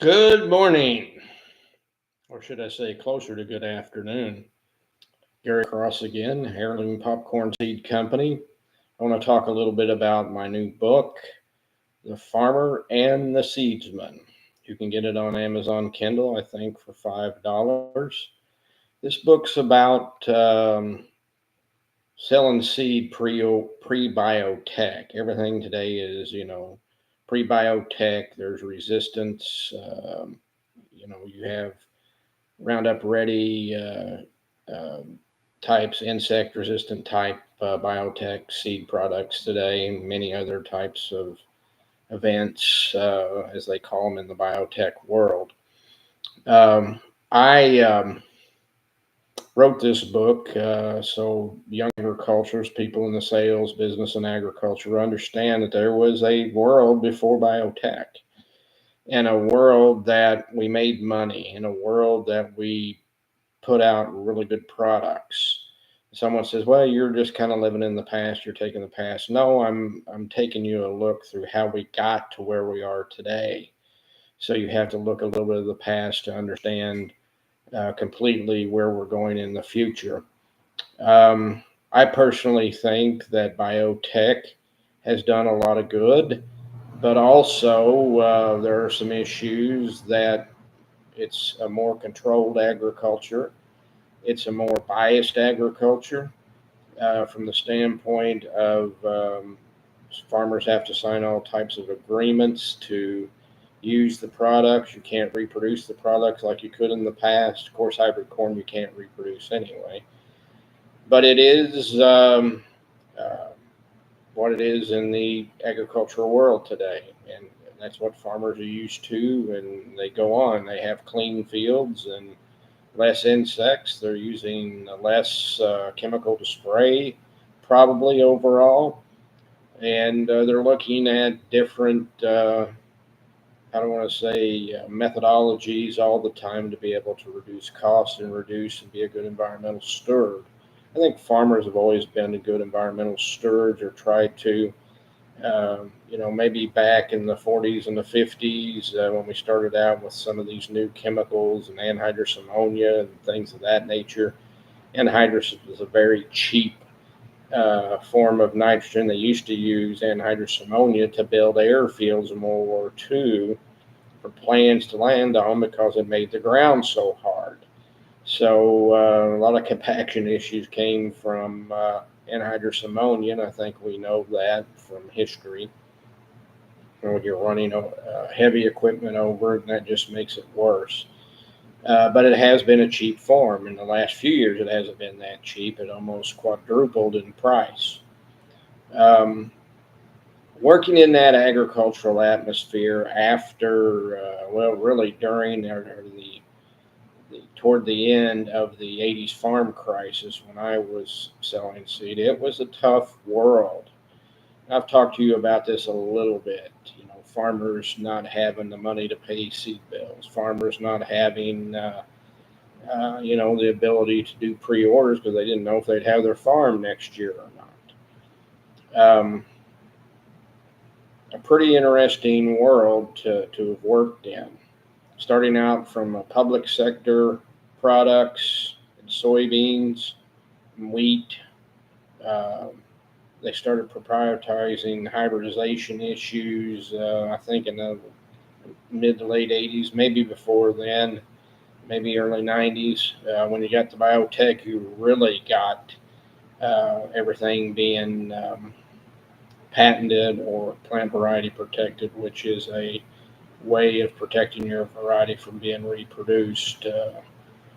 Good morning, or should I say closer to good afternoon. Gary Cross again, Heirloom Popcorn Seed Company. I want to talk a little bit about my new book, The Farmer and the Seedsman. You can get it on Amazon Kindle, I think, for $5. This book's about selling seed pre biotech. Everything today is, pre biotech. There's resistance. You have Roundup Ready types, insect resistant type biotech seed products today, and many other types of events, as they call them in the biotech world. I wrote this book so young agriculturists, people in the sales, business, and agriculture understand that there was a world before biotech, in a world that we made money, in a world that we put out really good products. Someone says, "Well, you're just kind of living in the past. You're taking the past." No, I'm taking you a look through how we got to where we are today. So you have to look a little bit of the past to understand completely where we're going in the future. I personally think that biotech has done a lot of good, but also there are some issues that it's a more controlled agriculture. It's a more biased agriculture from the standpoint of farmers have to sign all types of agreements to use the products. You can't reproduce the products like you could in the past. Of course, hybrid corn you can't reproduce anyway. But it is uh, what it is in the agricultural world today. And that's what farmers are used to. And they go on. They have clean fields and less insects. They're using less chemical to spray, probably overall. And they're looking at different, I don't want to say methodologies all the time to be able to reduce costs and reduce and be a good environmental steward. I think farmers have always been a good environmental stewards or tried to. Maybe back in the 40s and the 50s when we started out with some of these new chemicals and anhydrous ammonia and things of that nature. Anhydrous was a very cheap form of nitrogen. They used to use anhydrous ammonia to build airfields in World War II for planes to land on because it made the ground so hard. So a lot of compaction issues came from anhydrous ammonia, and I think we know that from history. When you're running heavy equipment over it, and that just makes it worse. But it has been a cheap form. In the last few years, it hasn't been that cheap. It almost quadrupled in price. Um, Working in that agricultural atmosphere after, really during or toward the end of the 80s farm crisis when I was selling seed, it was a tough world. I've talked to you about this a little bit. Farmers not having the money to pay seed bills, farmers not having, the ability to do pre-orders because they didn't know if they'd have their farm next year or not. A pretty interesting world to have worked in. Starting out from public sector products, and soybeans, and wheat. Um, they started proprietizing hybridization issues, I think, in the mid to late 80s, maybe before then, maybe early 90s. When you got the biotech, you really got everything being patented or plant variety protected, which is a way of protecting your variety from being reproduced.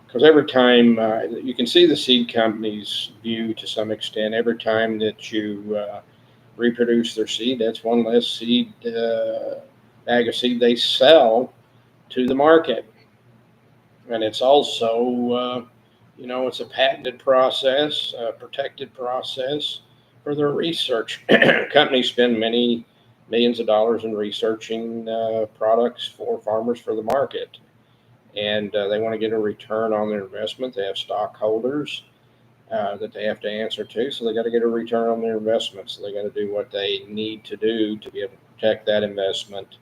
Because every time you can see the seed companies' view to some extent, every time that you reproduce their seed, that's one less seed bag of seed they sell to the market. And it's also, it's a patented process, a protected process for their research. Companies spend many millions of dollars in researching products for farmers for the market. And they want to get a return on their investment. They have stockholders that they have to answer to, so they got to get a return on their investment. So they got to do what they need to do to be able to protect that investment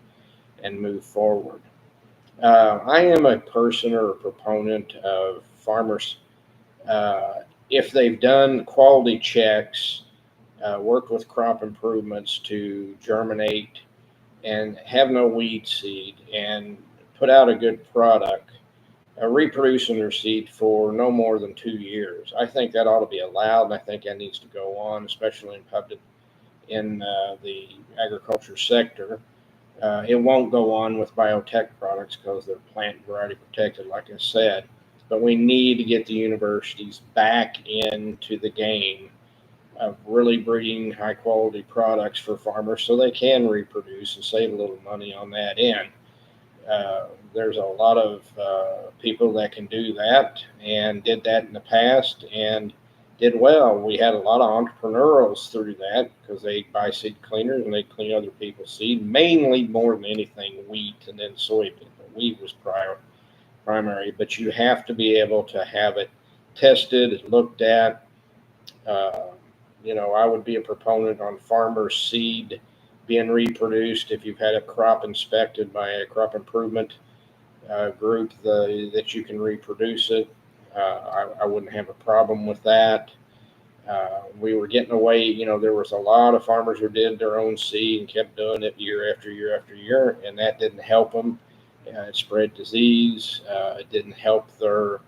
and move forward. I am a person or a proponent of farmers, if they've done quality checks, worked with crop improvements to germinate and have no weed seed and put out a good product, reproducing their seed for no more than 2 years. I think that ought to be allowed, and I think that needs to go on, especially in the agriculture sector. It won't go on with biotech products because they're plant variety protected, like I said. But we need to get the universities back into the game of really breeding high quality products for farmers so they can reproduce and save a little money on that end. There's a lot of people that can do that and did that in the past and did well. We had a lot of entrepreneurs through that because they buy seed cleaners and they clean other people's seed, mainly more than anything wheat and then soybean. But wheat was primary, but you have to be able to have it tested, looked at. Uh, I would be a proponent on farmer seed being reproduced if you've had a crop inspected by a crop improvement group that you can reproduce it. I wouldn't have a problem with that. We were getting away, there was a lot of farmers who did their own seed and kept doing it year after year after year, and that didn't help them. It spread disease. It didn't help their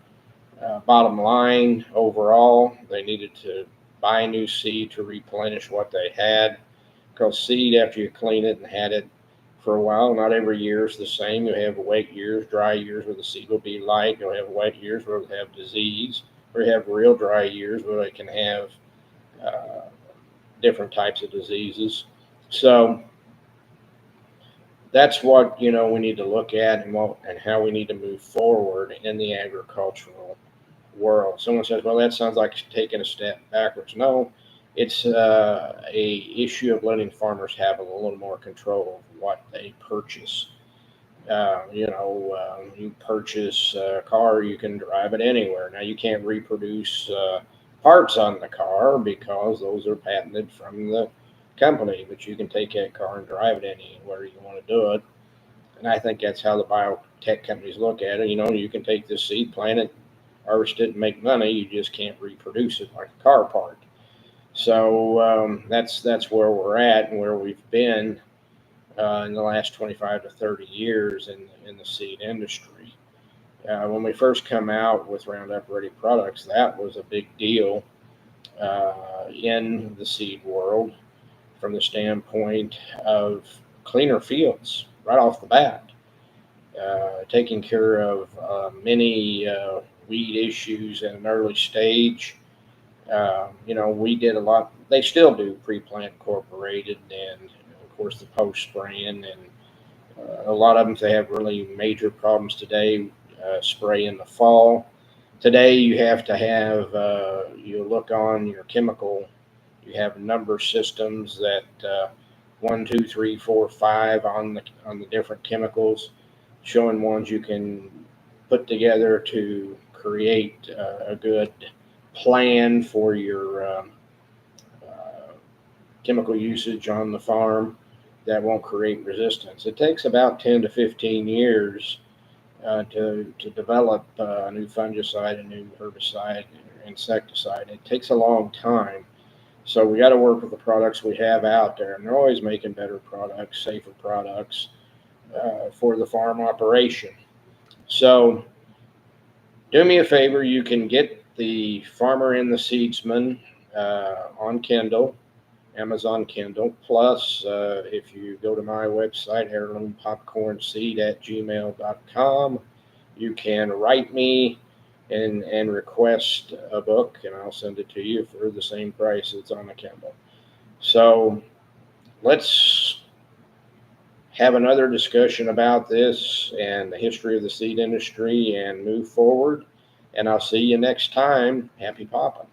bottom line overall. They needed to buy new seed to replenish what they had. Because seed, after you clean it and had it for a while, not every year is the same. You have wet years, dry years where the seed will be light. You'll have wet years where it'll have disease, or you have real dry years where they can have uh, different types of diseases. So that's what we need to look at and how we need to move forward in the agricultural world. Someone says, "Well, that sounds like taking a step backwards." No, it's a issue of letting farmers have a little more control of what they purchase. You purchase a car, you can drive it anywhere. Now you can't reproduce parts on the car because those are patented from the company, but you can take that car and drive it anywhere you want to do it. And I think that's how the biotech companies look at it. You can take this seed, plant it, harvest it, and make money. You just can't reproduce it like a car part. So that's where we're at and where we've been in the last 25 to 30 years in the seed industry. When we first come out with Roundup Ready products, that was a big deal in the seed world from the standpoint of cleaner fields right off the bat, taking care of many weed issues at an early stage. We did a lot. They still do pre-plant incorporated, and of course the post spraying, and a lot of them they have really major problems today. Spray in the fall. Today you have to have you look on your chemical. You have number systems that 1, 2, 3, 4, 5 on the different chemicals, showing ones you can put together to create a good plan for your uh, chemical usage on the farm that won't create resistance. It takes about 10 to 15 years to develop a new fungicide, a new herbicide, insecticide. It takes a long time. So we got to work with the products we have out there, and they're always making better products, safer products for the farm operation. So do me a favor, you can get the Farmer and the Seedsman on Kindle, Amazon Kindle. Plus, if you go to my website, heirloompopcornseed@gmail.com, you can write me and request a book, and I'll send it to you for the same price it's on the Kindle. So let's have another discussion about this and the history of the seed industry and move forward. And I'll see you next time. Happy popping.